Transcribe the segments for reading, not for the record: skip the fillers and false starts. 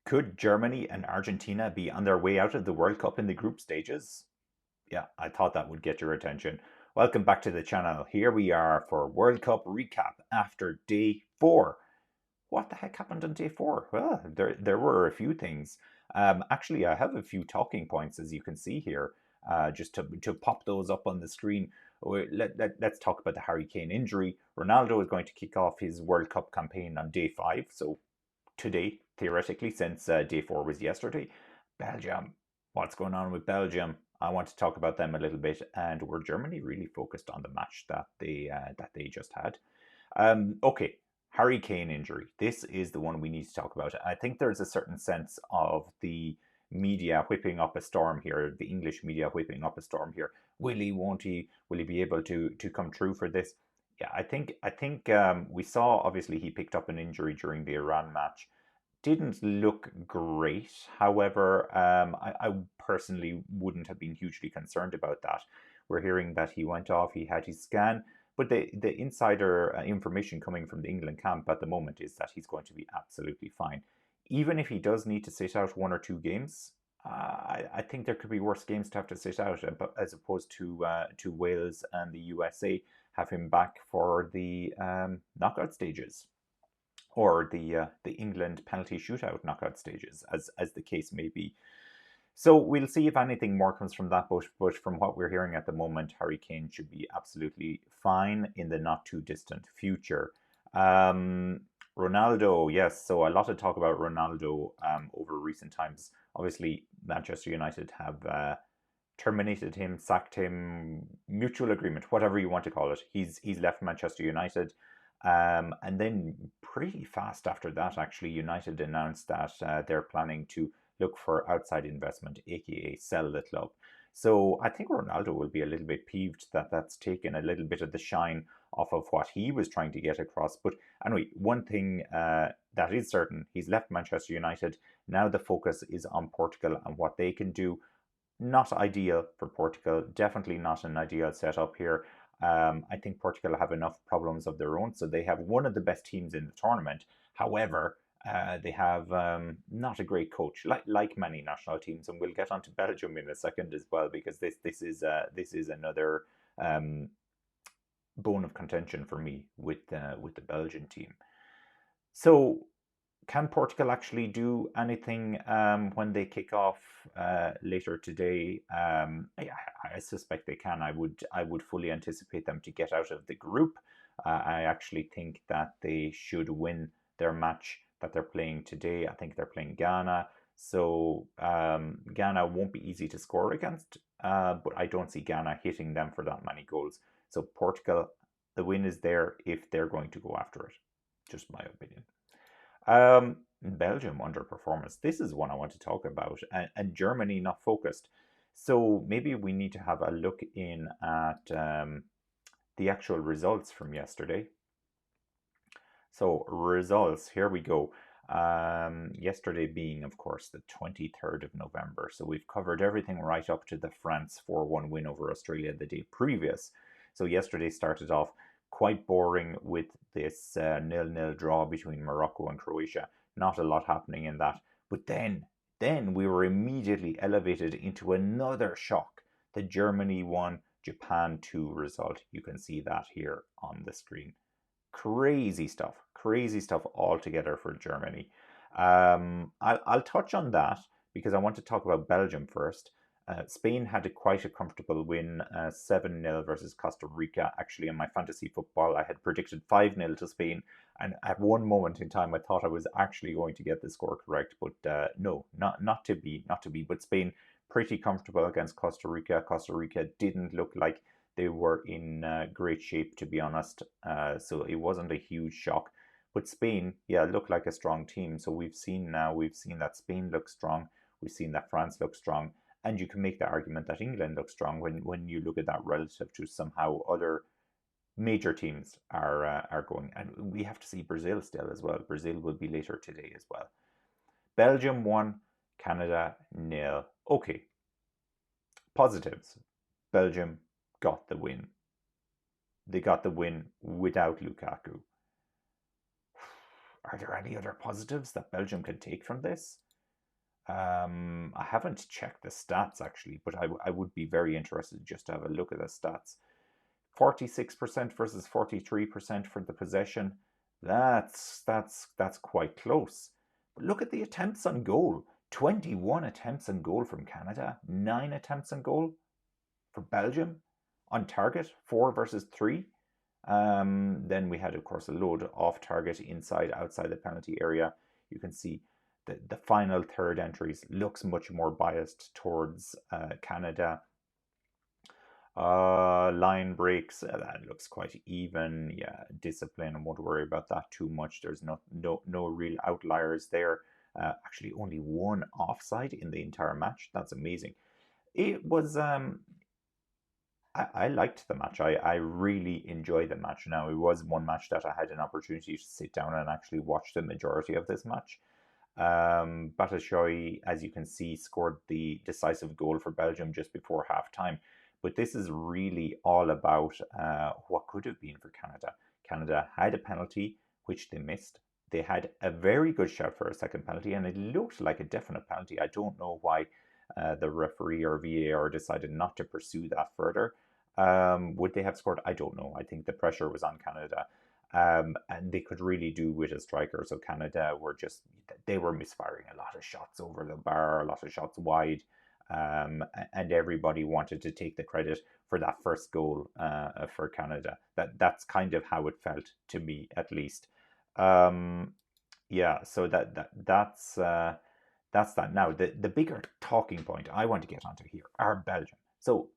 Could Germany and Argentina be on their way out of the World Cup in the group stages? Yeah, I thought that would get your attention. Welcome back to the channel. Here we are for World Cup recap after day four. What the heck happened on day four? Well, there were a few things. Actually, I have a few talking points, as you can see here, just to pop those up on the screen. Let's talk about the Harry Kane injury. Ronaldo is going to kick off his World Cup campaign on day five, so today, theoretically, since day four was yesterday. Belgium, what's going on with Belgium? I want to talk about them a little bit, and were Germany really focused on the match that they just had? Okay, Harry Kane injury. This is the one we need to talk about. I think there's a certain sense of the media whipping up a storm here, the English media whipping up a storm here. Will he? Won't he? Will he be able to come true for this? Yeah, I think we saw obviously he picked up an injury during the Iran match. Didn't look great. However, I personally wouldn't have been hugely concerned about that. We're hearing that he went off, he had his scan, but the insider information coming from the England camp at the moment is that he's going to be absolutely fine. Even if he does need to sit out one or two games, I think there could be worse games to have to sit out, as opposed to Wales and the USA have him back for the knockout stages or the England penalty shootout knockout stages, as the case may be. So we'll see if anything more comes from that. But from what we're hearing at the moment, Harry Kane should be absolutely fine in the not too distant future. Um, Ronaldo, yes. So a lot of talk about Ronaldo over recent times. Obviously, Manchester United have terminated him, sacked him, mutual agreement, whatever you want to call it. He's left Manchester United. And then pretty fast after that, actually, United announced that they're planning to look for outside investment, aka sell the club. So I think Ronaldo will be a little bit peeved that that's taken a little bit of the shine off of what he was trying to get across. But anyway, one thing that is certain, he's left Manchester United. Now the focus is on Portugal and what they can do. Not ideal for Portugal, definitely not an ideal setup here. I think Portugal have enough problems of their own, so they have one of the best teams in the tournament. However, they have not a great coach, like many national teams, and we'll get onto Belgium in a second as well, because this is another um, bone of contention for me with the Belgian team. So can Portugal actually do anything when they kick off later today? I suspect they can. I would fully anticipate them to get out of the group. I actually think that they should win their match that they're playing today. I think they're playing Ghana, so Ghana won't be easy to score against. But I don't see Ghana hitting them for that many goals. So Portugal, the win is there if they're going to go after it. Just my opinion. Belgium underperformance. This is one I want to talk about, and Germany not focused. So maybe we need to have a look in at the actual results from yesterday. So results, here we go. Yesterday being, of course, the 23rd of November. So we've covered everything right up to the France 4-1 win over Australia the day previous. So yesterday started off quite boring with this nil-nil draw between Morocco and Croatia. Not a lot happening in that. But then we were immediately elevated into another shock. The Germany 1, Japan 2 result. You can see that here on the screen. Crazy stuff altogether for Germany. I'll touch on that because I want to talk about Belgium first. Spain had quite a comfortable win, 7-0 versus Costa Rica. Actually, in my fantasy football, I had predicted 5-0 to Spain, and at one moment in time, I thought I was actually going to get the score correct, but no, not to be, not to be. But Spain pretty comfortable against Costa Rica. Costa Rica didn't look like they were in great shape, to be honest. So it wasn't a huge shock. But Spain, yeah, looked like a strong team. So we've seen that Spain looks strong. We've seen that France looks strong. And you can make the argument that England looks strong when you look at that relative to somehow other major teams are going. And we have to see Brazil still as well. Brazil will be later today as well. Belgium 1, Canada 0. Okay, positives. Belgium got the win. They got the win without Lukaku. Are there any other positives that Belgium can take from this? I haven't checked the stats actually, but I would be very interested just to have a look at the stats. 46% versus 43% for the possession. That's quite close. But look at the attempts on goal. 21 attempts on goal from Canada, 9 attempts on goal for Belgium. On target, 4 versus 3. Then we had, of course, a load off target inside, outside the penalty area. You can see the final third entries looks much more biased towards Canada. Line breaks, that looks quite even. Yeah, discipline, I won't worry about that too much. There's no real outliers there. Actually, only one offside in the entire match. That's amazing. It was I liked the match. I really enjoyed the match. Now, it was one match that I had an opportunity to sit down and actually watch the majority of this match. Batshuayi, as you can see, scored the decisive goal for Belgium just before half time. But this is really all about what could have been for Canada. Canada had a penalty, which they missed. They had a very good shot for a second penalty, and it looked like a definite penalty. I don't know why the referee or VAR decided not to pursue that further. Would they have scored? I don't know. I think the pressure was on Canada. And they could really do with a striker. So Canada were they were misfiring a lot of shots over the bar, a lot of shots wide. And everybody wanted to take the credit for that first goal for Canada. That's kind of how it felt to me, at least. Um, yeah, so that's that. Now, the bigger talking point I want to get onto here are Belgium. So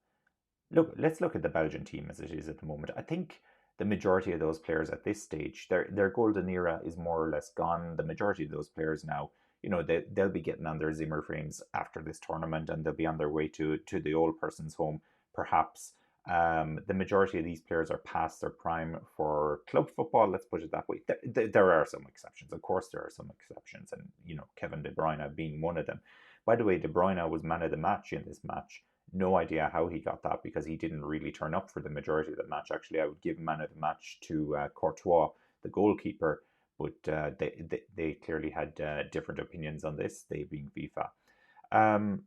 let's look at the Belgian team as it is at the moment. I think the majority of those players at this stage, their golden era is more or less gone. The majority of those players now, they'll be getting on their Zimmer frames after this tournament, and they'll be on their way to the old person's home, perhaps. The majority of these players are past their prime for club football. Let's put it that way. There are some exceptions, of course. There are some exceptions, and Kevin De Bruyne being one of them. By the way, De Bruyne was man of the match in this match. No idea how he got that because he didn't really turn up for the majority of the match. Actually, I would give man of the match to Courtois, the goalkeeper, but they clearly had different opinions on this, they being FIFA. Um,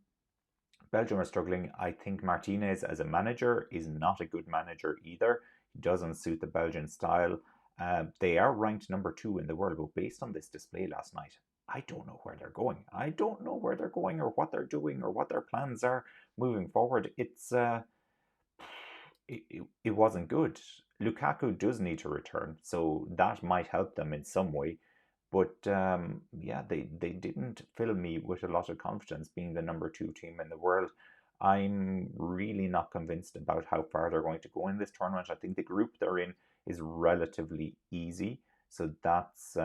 Belgium are struggling. I think Martinez as a manager is not a good manager either. He doesn't suit the Belgian style. They are ranked number 2 in the world, but based on this display last night, I don't know where they're going. I don't know where they're going or what they're doing or what their plans are moving forward. It wasn't good. Lukaku does need to return, so that might help them in some way. But yeah, they didn't fill me with a lot of confidence being the number 2 team in the world. I'm really not convinced about how far they're going to go in this tournament. I think the group they're in is relatively easy, so that's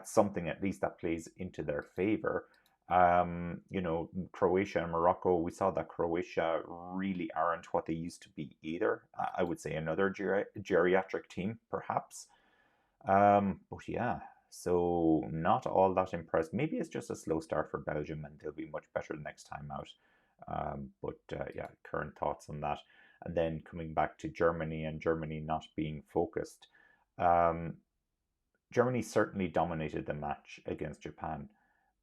something at least that plays into their favor. Croatia and Morocco, we saw that Croatia really aren't what they used to be either. I would say another geriatric team, perhaps. But yeah, so not all that impressed. Maybe it's just a slow start for Belgium and they'll be much better next time out. But yeah, current thoughts on that. And then coming back to Germany and Germany not being focused. Um, Germany certainly dominated the match against Japan,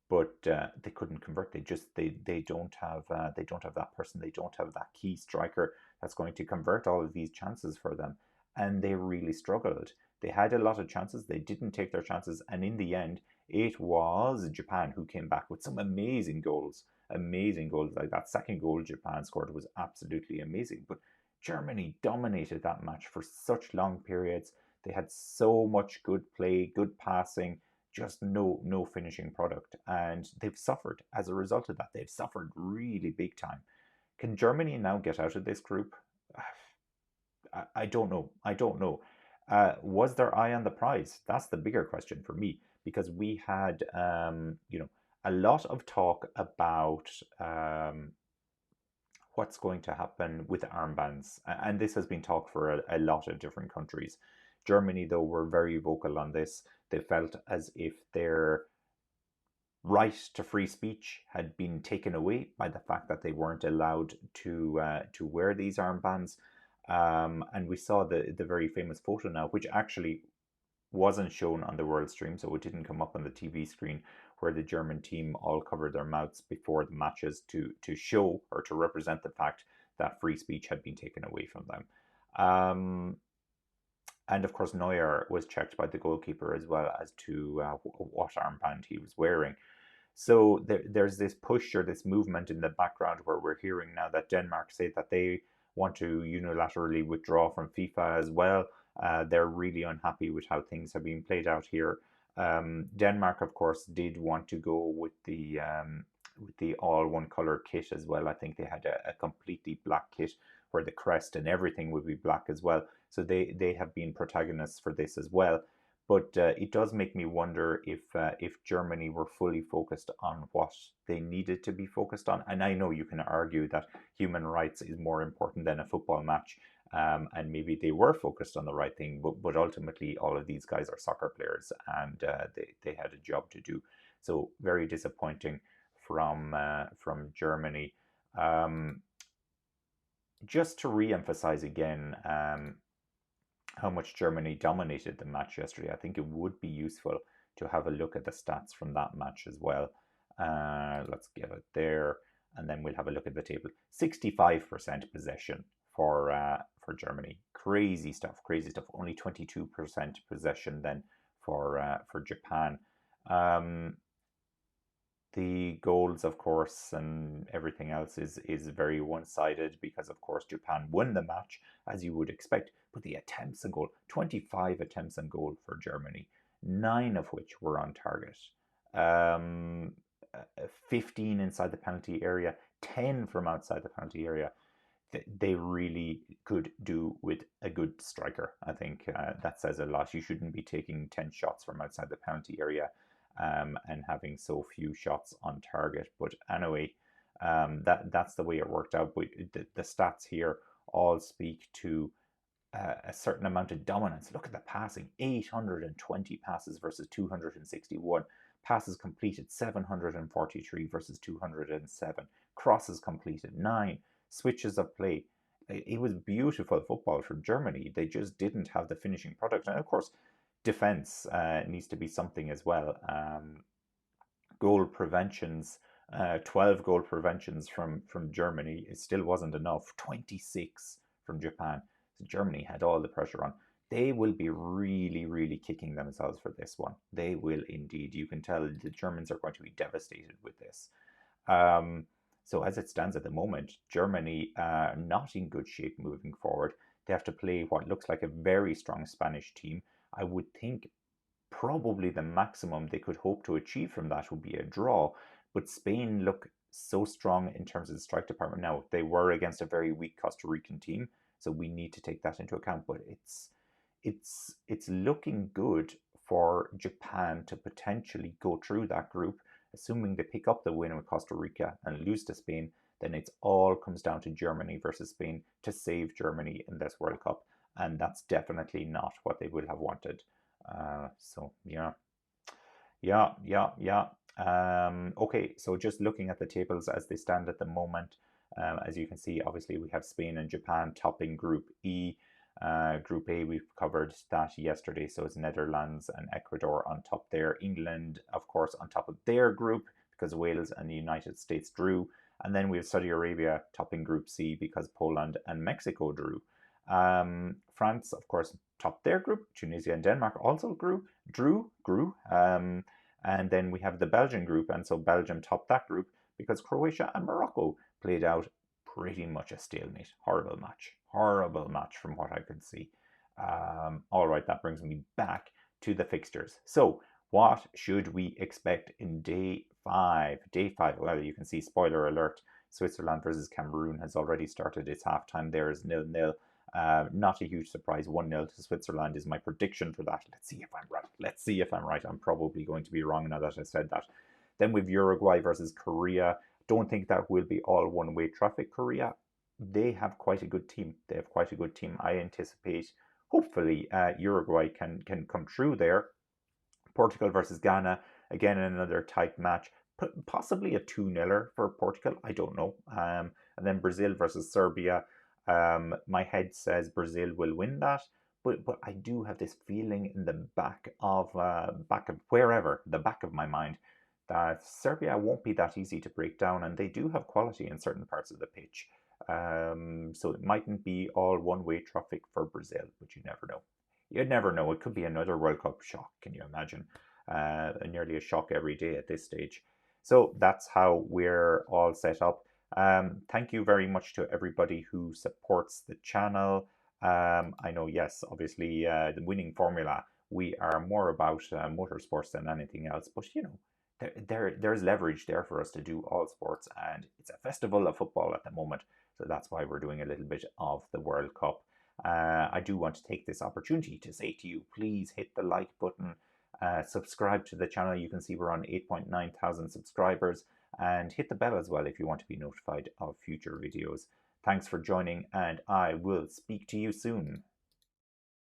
but they couldn't convert. They don't have that person. They don't have that key striker that's going to convert all of these chances for them, and they really struggled. They had a lot of chances. They didn't take their chances, and in the end, it was Japan who came back with some amazing goals. Amazing goals. Like that second goal Japan scored was absolutely amazing. But Germany dominated that match for such long periods. They had so much good play, good passing, just no finishing product, and they've suffered as a result of that. They've suffered really big time. Can Germany now get out of this group? I don't know. I don't know. Was their eye on the prize? That's the bigger question for me because we had a lot of talk about what's going to happen with armbands, and this has been talked for a lot of different countries. Germany, though, were very vocal on this. They felt as if their right to free speech had been taken away by the fact that they weren't allowed to wear these armbands. And we saw the very famous photo now, which actually wasn't shown on the world stream, so it didn't come up on the TV screen, where the German team all covered their mouths before the matches to show or to represent the fact that free speech had been taken away from them. And of course, Neuer was checked by the goalkeeper as well as to what armband he was wearing. So there's this push or this movement in the background where we're hearing now that Denmark say that they want to unilaterally withdraw from FIFA as well. They're really unhappy with how things have been played out here. Denmark, of course, did want to go with the all one color kit as well. I think they had a completely black kit where the crest and everything would be black as well. So they have been protagonists for this as well. But it does make me wonder if Germany were fully focused on what they needed to be focused on. And I know you can argue that human rights is more important than a football match, and maybe they were focused on the right thing. But ultimately, all of these guys are soccer players, and they had a job to do. So very disappointing from Germany. Just to re-emphasize again. How much Germany dominated the match yesterday, I think it would be useful to have a look at the stats from that match as well. Let's get it there, and then we'll have a look at the table. 65% possession for Germany. Crazy stuff, crazy stuff. Only 22% possession then for Japan. The goals, of course, and everything else is very one-sided because, of course, Japan won the match, as you would expect. But the attempts on goal, 25 attempts on goal for Germany, 9 of which were on target. 15 inside the penalty area, 10 from outside the penalty area. They really could do with a good striker. I think that says a lot. You shouldn't be taking 10 shots from outside the penalty area. And having so few shots on target. But anyway, that's the way it worked out. But the stats here all speak to a certain amount of dominance. Look at the passing, 820 passes versus 261. Passes completed, 743 versus 207. Crosses completed, 9. Switches of play. It was beautiful football for Germany. They just didn't have the finishing product. And of course, defense needs to be something as well. Goal preventions, 12 goal preventions from Germany. It still wasn't enough. 26 from Japan. So Germany had all the pressure on. They will be really, really kicking themselves for this one. They will indeed. You can tell the Germans are going to be devastated with this. So as it stands at the moment, Germany not in good shape moving forward. They have to play what looks like a very strong Spanish team. I would think probably the maximum they could hope to achieve from that would be a draw. But Spain look so strong in terms of the strike department. Now, they were against a very weak Costa Rican team, so we need to take that into account. But it's looking good for Japan to potentially go through that group, assuming they pick up the win with Costa Rica and lose to Spain. Then it all comes down to Germany versus Spain to save Germany in this World Cup. And that's definitely not what they would have wanted. So yeah. Okay, so just looking at the tables as they stand at the moment, as you can see, obviously we have Spain and Japan topping Group E. Group A, we've covered that yesterday, so it's Netherlands and Ecuador on top there. England, of course, on top of their group because Wales and the United States drew. And then we have Saudi Arabia topping Group C because Poland and Mexico drew. France, of course, topped their group. Tunisia and Denmark also grew. And then we have the Belgian group, and so Belgium topped that group because Croatia and Morocco played out pretty much a stalemate. Horrible match from what I could see. All right, that brings me back to the fixtures. So what should we expect in day 5? Day 5, well, you can see, spoiler alert, Switzerland versus Cameroon has already started. Its halftime there is 0-0. Not a huge surprise. 1-0 to Switzerland is my prediction for that. Let's see if I'm right. I'm probably going to be wrong now that I said that. Then we've Uruguay versus Korea. Don't think that will be all one-way traffic. Korea, they have quite a good team. I anticipate, hopefully, Uruguay can come through there. Portugal versus Ghana, again another tight match. Possibly a 2-0 for Portugal. I don't know. And then Brazil versus Serbia. My head says Brazil will win that, but I do have this feeling in the back of my mind that Serbia won't be that easy to break down, and they do have quality in certain parts of the pitch. So it mightn't be all one-way traffic for Brazil, but you never know. You'd never know. It could be another World Cup shock. Can you imagine? Nearly a shock every day at this stage. So that's how we're all set up. Thank you very much to everybody who supports the channel. I know, yes, obviously, the winning formula, we are more about motorsports than anything else, but you know, there's leverage there for us to do all sports, and it's a festival of football at the moment, so that's why we're doing a little bit of the World Cup. I do want to take this opportunity to say to you, please hit the like button, subscribe to the channel. You can see we're on 8.9 thousand subscribers, and hit the bell as well if you want to be notified of future videos. Thanks for joining, and I will speak to you soon.